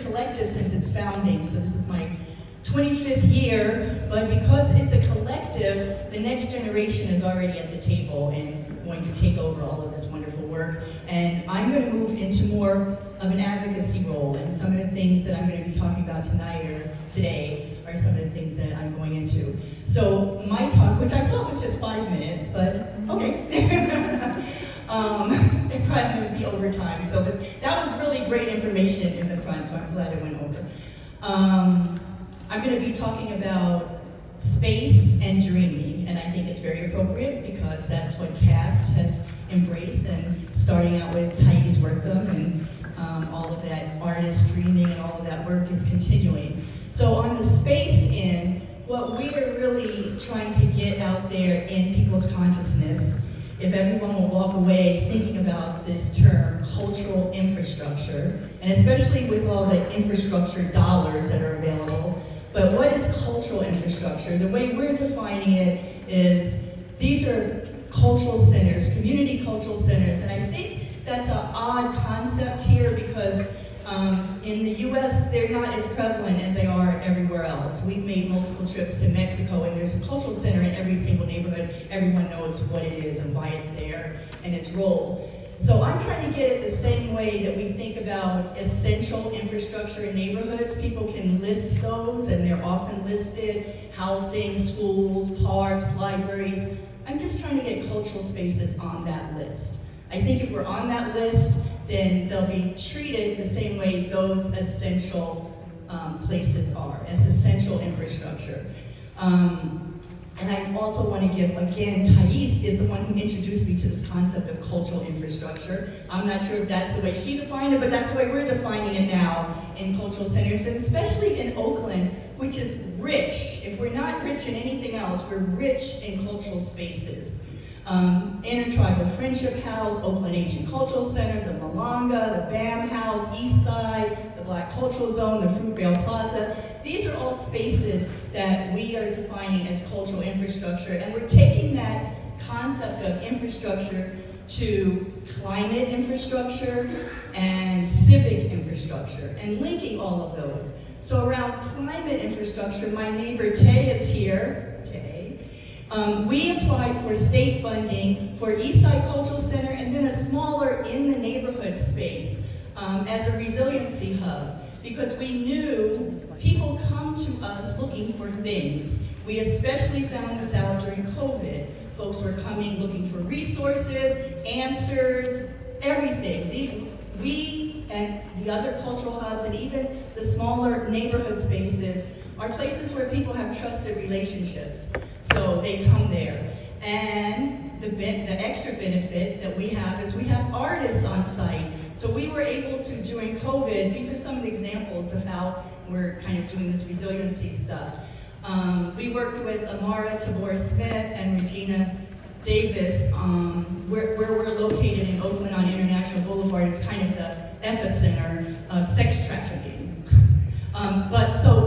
a collective since its founding, so this is my 25th year, but because it's a collective, the next generation is already at the table and going to take over all of this wonderful work. And I'm going to move into more of an advocacy role, and some of the things that I'm going to be talking about tonight or today are some of the things that I'm going into. So my talk, which I thought was just 5 minutes, but okay. It probably would be over time. So that was really great information in the front, so I'm glad it went over. I'm going to be talking about space and dreaming, and I think it's very appropriate because that's what CAST has embraced, and starting out with Thais Workham and all of that artist dreaming and all of that work is continuing. So on the space end, what we are really trying to get out there in people's consciousness, if everyone will walk away thinking about this term, cultural infrastructure, and especially with all the infrastructure dollars that are available, but what is cultural infrastructure? The way we're defining it is these are cultural centers, community cultural centers, and I think that's an odd concept here because in the US, they're not as prevalent as they are everywhere else. We've made multiple trips to Mexico, and there's a cultural center in every single neighborhood. Everyone knows what it is and why it's there and its role. So I'm trying to get it the same way that we think about essential infrastructure in neighborhoods. People can list those, and they're often listed: housing, schools, parks, libraries. I'm just trying to get cultural spaces on that list. I think if we're on that list, then they'll be treated the same way those essential places are, as essential infrastructure. And I also want to give, again, Thais is the one who introduced me to this concept of cultural infrastructure. I'm not sure if that's the way she defined it, but that's the way we're defining it now in cultural centers, and especially in Oakland, which is rich. If we're not rich in anything else, we're rich in cultural spaces. Intertribal Friendship House, Oakland Asian Cultural Center, the Malanga, the BAM House, East Side, the Black Cultural Zone, the Fruitvale Plaza. These are all spaces that we are defining as cultural infrastructure, and we're taking that concept of infrastructure to climate infrastructure and civic infrastructure, and linking all of those. So around climate infrastructure, my neighbor Tay is here. We applied for state funding for Eastside Cultural Center and then a smaller in the neighborhood space as a resiliency hub, because we knew people come to us looking for things. We especially found this out during COVID. Folks were coming looking for resources, answers, everything. We and the other cultural hubs and even the smaller neighborhood spaces are places where people have trusted relationships. So they come there. And the extra benefit that we have is we have artists on site. So we were able to, during COVID, these are some of the examples of how we're kind of doing this resiliency stuff. We worked with Amara Tabor-Smith and Regina Davis, where we're located in Oakland on International Boulevard. Is kind of the epicenter of sex trafficking.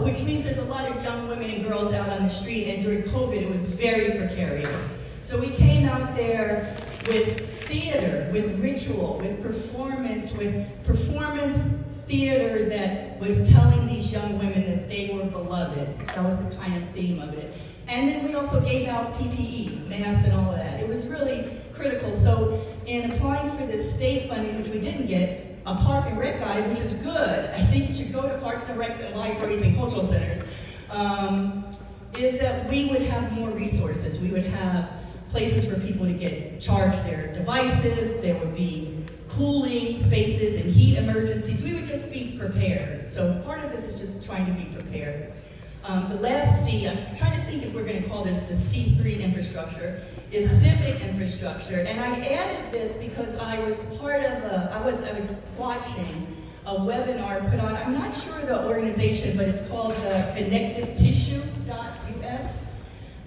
Which means there's a lot of young women and girls out on the street, and during COVID it was very precarious. So we came out there with theater, with ritual, with performance theater that was telling these young women that they were beloved. That was the kind of theme of it. And then we also gave out PPE, masks and all of that. It was really critical. So in applying for this state funding, which we didn't get, a park and rec got it, which is good. I think it should go to parks and recs and libraries and cultural centers, is that we would have more resources. We would have places for people to charge their devices. There would be cooling spaces and heat emergencies. We would just be prepared. So part of this is just trying to be prepared. The last C, I'm trying to think if we're going to call this the C3 infrastructure, is civic infrastructure. And I added this because I was part of I was watching a webinar put on, I'm not sure the organization, but it's called connectivetissue.us.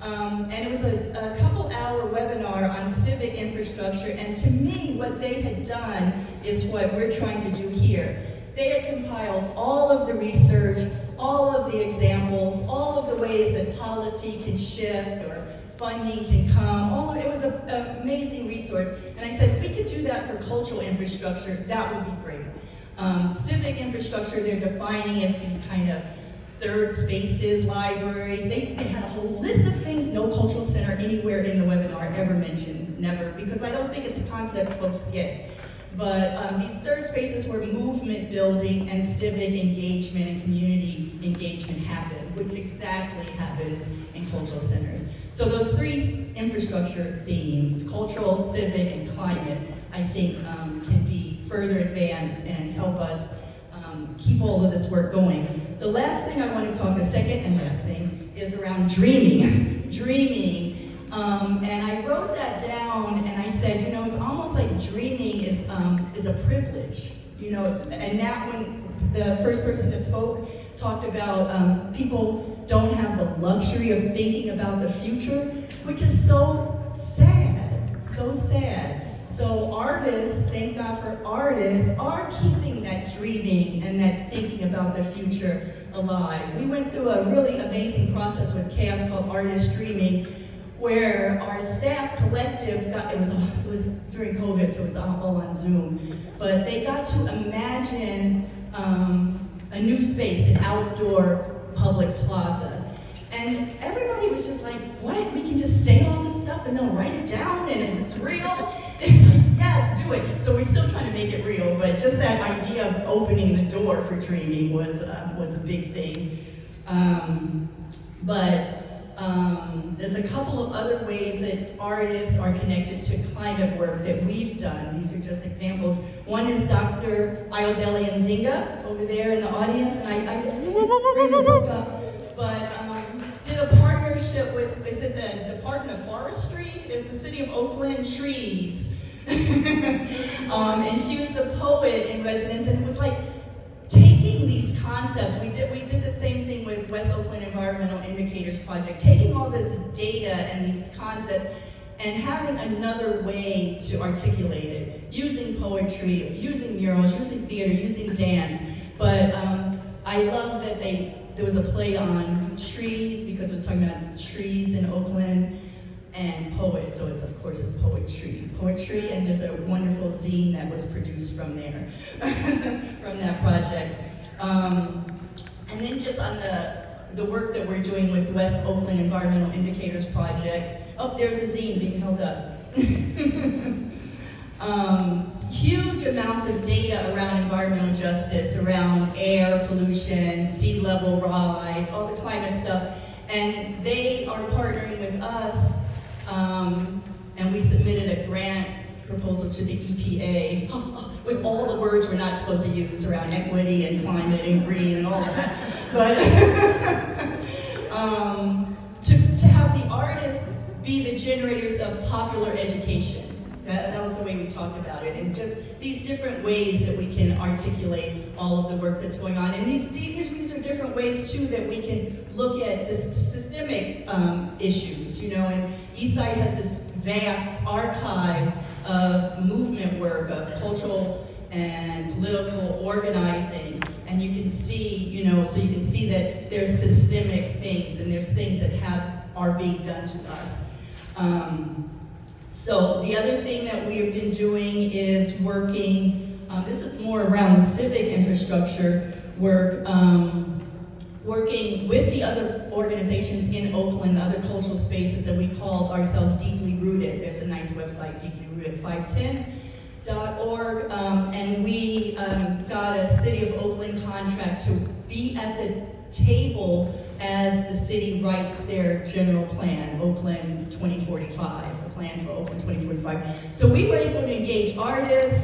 And it was a couple-hour webinar on civic infrastructure, and to me, what they had done is what we're trying to do here. They had compiled all of the research, all of the examples, all of the ways that policy can shift or funding can come. It was an amazing resource. And I said, if we could do that for cultural infrastructure, that would be great. Civic infrastructure, they're defining as these kind of third spaces, libraries. They had a whole list of things no cultural center anywhere in the webinar ever mentioned, never, because I don't think it's a concept folks get. But these third spaces where movement building and civic engagement and community engagement happen, which exactly happens in cultural centers. So those three infrastructure themes, cultural, civic, and climate, I think can be further advanced and help us keep all of this work going. The last thing I want to talk, the second and last thing, is around dreaming. Dreaming. And I wrote that down and I said, you know, it's almost like dreaming is a privilege, you know, and that when the first person that spoke talked about people don't have the luxury of thinking about the future, which is so sad, so sad. So artists, thank God for artists, are keeping that dreaming and that thinking about the future alive. We went through a really amazing process with Chaos called Artist Dreaming, where our staff collective got, it was during COVID, so it was all on Zoom, but they got to imagine a new space, an outdoor public plaza. And everybody was just like, what? We can just say all this stuff and they'll write it down and it's real? It's like, yes, do it. So we're still trying to make it real, but just that idea of opening the door for dreaming was a big thing. There's a couple of other ways that artists are connected to climate work that we've done. These are just examples. One is Dr. Ayodele Nzinga over there in the audience, and I didn't bring the book up, but did a partnership with, is it the Department of Forestry? It's the City of Oakland Trees. And she was the poet in residence, and it was like taking these concepts. We did the same thing with West Oakland Environmental Indicators Project, taking all this data and these concepts and having another way to articulate it, using poetry, using murals, using theater, using dance. But I love that there was a play on trees, because it was talking about trees in Oakland, and poets, so of course it's poetry, and there's a wonderful zine that was produced from there, from that project. And then just on the work that we're doing with West Oakland Environmental Indicators Project, oh, there's a zine being held up. Huge amounts of data around environmental justice, around air pollution, sea level rise, all the climate stuff, and they are partnering with us. And we submitted a grant proposal to the EPA with all the words we're not supposed to use around equity and climate and green and all that. But to have the artists be the generators of popular education. That was the way we talked about it, and just these different ways that we can articulate all of the work that's going on. And these are different ways too that we can look at the systemic issues, you know, and Eastside has this vast archives of movement work, of cultural and political organizing, and you can see, you know, so you can see that there's systemic things and there's things that are being done to us. So the other thing that we've been doing is working, this is more around the civic infrastructure work, working with the other organizations in Oakland, the other cultural spaces, that we called ourselves Deeply Rooted. There's a nice website, deeplyrooted510.org, and we got a City of Oakland contract to be at the table as the city writes their general plan, Oakland 2045, the plan for Oakland 2045. So we were able to engage artists,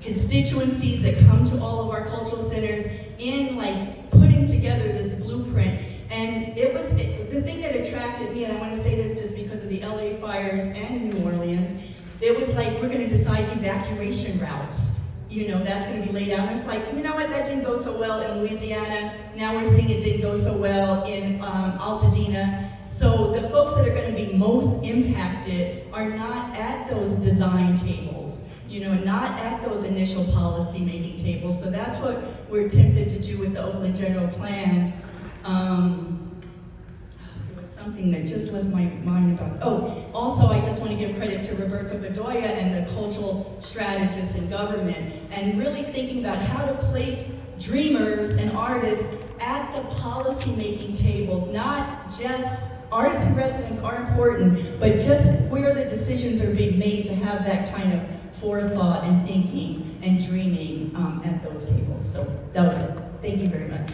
constituencies that come to all of our cultural centers in like putting together this blueprint. And it was the thing that attracted me, and I want to say this just because of the LA fires and New Orleans, it was like, we're going to decide evacuation routes. You know, that's going to be laid out. And it's like, you know what, that didn't go so well in Louisiana. Now we're seeing it didn't go so well in Altadena. So the folks that are going to be most impacted are not at those design tables, you know, not at those initial policy making tables. So that's what we're tempted to do with the Oakland General Plan. There was something that just left my mind about. Oh, also I just want to give credit to Roberto Bedoya and the cultural strategists in government, and really thinking about how to place dreamers and artists at the policy-making tables, not just artists and residents are important, but just where the decisions are being made to have that kind of forethought and thinking and dreaming at those tables. So that was it. Thank you very much.